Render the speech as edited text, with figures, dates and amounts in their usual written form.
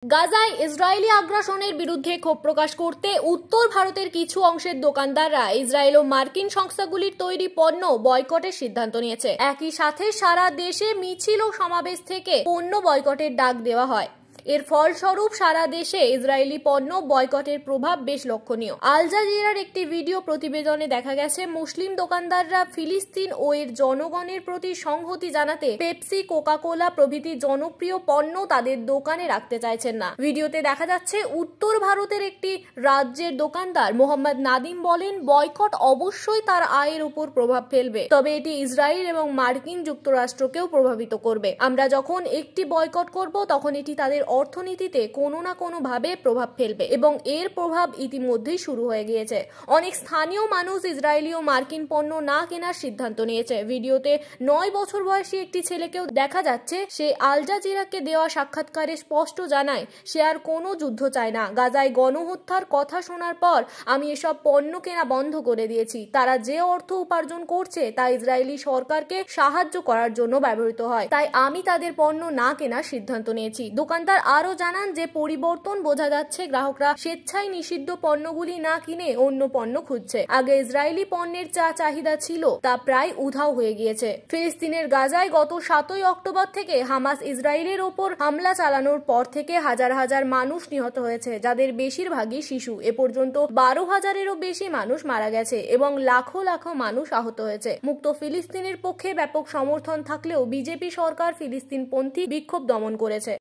গাজায় ইসরায়েলি আগ্রাসনের বিরুদ্ধে ক্ষোভ প্রকাশ করতে উত্তর ভারতের কিছু অংশের দোকানদাররা ইসরায়েল ও মার্কিন সংস্থাগুলির তৈরি পণ্য বয়কটের সিদ্ধান্ত নিয়েছে। একই সাথে সারা দেশে মিছিল ও সমাবেশ থেকে পণ্য বয়কটের ডাক দেওয়া হয়। এর ফলস্বরূপ সারা দেশে ইসরায়েলি পণ্য বয়কটের প্রভাব বেশ লক্ষণীয়। আল জাজিরার একটি ভিডিও প্রতিবেদনে দেখা গেছে, মুসলিম দোকানদাররা ফিলিস্তিন ও এর জনগণের প্রতি সংহতি জানাতে পেপসি, কোকা-কোলা প্রভৃতি জনপ্রিয় পণ্য তাদের দোকানে রাখতে চাইছেন না। ভিডিওতে দেখা যাচ্ছে উত্তর ভারতের একটি রাজ্যের দোকানদার মোহাম্মদ নাদিম বলেন, বয়কট অবশ্যই তার আয়ের উপর প্রভাব ফেলবে, তবে এটি ইসরায়েল এবং মার্কিন যুক্তরাষ্ট্রকেও প্রভাবিত করবে। আমরা যখন একটি বয়কট করব তখন এটি তাদের অর্থনীতিতে কোনো না কোনো ভাবে প্রভাব ফেলবে এবং এর প্রভাব ইতিমধ্যেই শুরু হয়ে গিয়েছে। অনেক স্থানীয় মানুষ ইসরায়েলি ও মার্কিন পণ্য না কেনার সিদ্ধান্ত নিয়েছে। ভিডিওতে 9 বছর বয়সী একটি ছেলেকেও দেখা যাচ্ছে। সে আল জাজিরাকে দেওয়া সাক্ষাৎকারে স্পষ্ট জানায় সে আর কোনো যুদ্ধ চায় না। গাজায় গণহত্যার কথা শোনার পর আমি এসব পণ্য কেনা বন্ধ করে দিয়েছি। তারা যে অর্থ উপার্জন করছে তা ইসরায়েলি সরকারকে সাহায্য করার জন্য ব্যবহৃত হয়, তাই আমি তাদের পণ্য না কেনার সিদ্ধান্ত নিয়েছি। দোকানদার আরো জানান যে পরিবর্তন বোঝা যাচ্ছে, গ্রাহকরা স্বেচ্ছায় নিষিদ্ধ পণ্যগুলি না কিনে অন্য পণ্য খুঁজছে। আগে ইসরায়েলি পণ্যের চাহিদা ছিল, তা প্রায় উধাও হয়ে গিয়েছে। ফিলিস্তিনের গাজায় গত 7 অক্টোবর থেকে হামাস ইসরায়েলের ওপর হামলা চালানোর পর থেকে হাজার হাজার মানুষ নিহত হয়েছে, যাদের বেশিরভাগই শিশু। এ পর্যন্ত 12,000-এরও বেশি মানুষ মারা গেছে এবং লাখো লাখো মানুষ আহত হয়েছে। মুক্ত ফিলিস্তিনের পক্ষে ব্যাপক সমর্থন থাকলেও বিজেপি সরকার ফিলিস্তিনপন্থী বিক্ষোভ দমন করেছে।